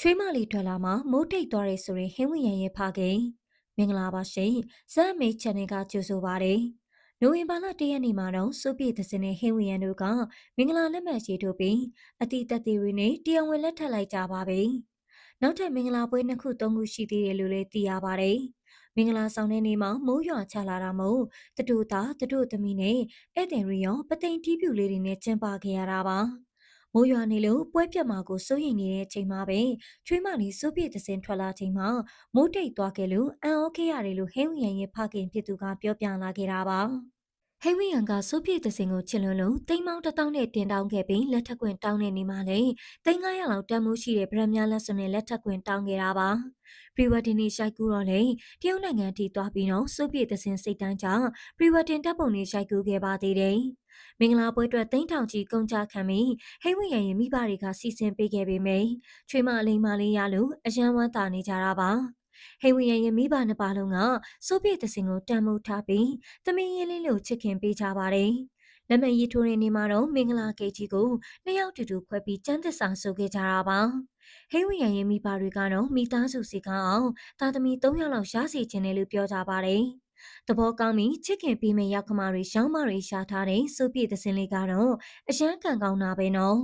ချွေးမလေးထွက်လာမှမိုးတိတ်သွားတယ်ဆိုရင်ဟင်းဝင်ရံရဲ့ဖခင်မင်္ဂလာပါရှင်ဇက်မေ channel ကကြိုဆိုပါတယ်နိုဝင်ဘာလ၁ရက်နေ့မှာတော့စိုးပြေသစင်နဲ့ဟင်းဝင်ရံတို့ကမင်္ဂလာလက်မှတ်ရေးထိုးပြီးအတိတ်သေးတွေနဲ့တရားဝင်လက်ထပ်လိုက်ကြပါပြီနောက်ထပ်မင်္ဂလာပွဲ2ခု3ခုရှိသေးတယ်လို့လည်းသိရပါတယ်မင်္ဂလာဆောင်တဲ့နေ့မှာမိုးရွာချလာတာမို့တတို့သားတတို့သမီးနဲ့ဧည့်သည်တွေရောပသိမ်တီးပြူလေးတွေနဲ့ကျင်းပခဲ့ရတာပါမိုးရွာနေလို့ပွဲပြတ်မှာကိုစိုးရိမ်နေတဲ့အချိန်မှာပဲချွေးမလေးစိုးပြေသစင်ထွက်လာချိန်မှာမိုးတိတ်သွားခဲ့လို့အံ့ဩခဲ့ရတယ်လို့ဟင်းဝီယန်ရဲ့ဖခင်ဖြစ်သူကပြောပြလာခဲ့တာပါဟိဝီယန်ကစိုးပြေသစင်ကိုချစ်လွန်းလို့တိမ်မောင်းတစ်တောင်းနဲ့တင်တောင်းခဲ့ပြီးလက်ထက်ခွင့်တောင်းတဲ့နေမှာလေတိမ်900လောက်တန်မိုးရှိတဲ့ဗရမ်များလက်စွပ်နဲ့လက်ထက်ခွင့်တောင်းခဲ့တာပါပရီဝတ်တင်နေရှိုက်ကူတော့လေတရုတ်နိုင်ငံထိသွားပြီးတော့စိုးပြေသစင်စိတ်တန်းကြောင့်ပရီဝတ်တင်တပ်ပုံတွေရှိုက်ကူခဲ့ပါသေးတယ်မင်္ဂလာပွဲအတွက်သိန်းထောင်ချီကုန်ကြခံပြီးဟိဝီယန်ရဲ့မိဘတွေကစီစဉ်ပေးခဲ့ပေမယ့်ချွေးမအလိမ်မလေးရလို့အယံဝမ်းသာနေကြတာပါဟိဝီယန်ရဲ့မိဘနှစ်ပါးလုံးကစိုးပြေသစင်ကိုတန်မိုးထားပြီးသမီးရင်းလေးလို့ချစ်ခင်ပေးကြပါတယ်လက်မရေးထိုးတဲ့နေ့မှာတော့မင်္ဂလာဂိတ်ကြီးကိုနှစ်ယောက်တူတူခွဲပြီးကျန်းသစ္စာဆိုခဲ့ကြတာပါဟိဝီယန်ရဲ့မိဘတွေကတော့မိသားစုစီကောင်းအောင်သားသမီး3ယောက်လောက်ရစီခြင်းတယ်လို့ပြောကြပါတယ်သဘောကောင်းပြီးချစ်ခင်ပေးမယ့်ရောက်ခမတွေရှောင်းမတွေရှာထားတဲ့စိုးပြေသစင်လေးကတော့အရန်ကန်ကောင်းတာပဲနော်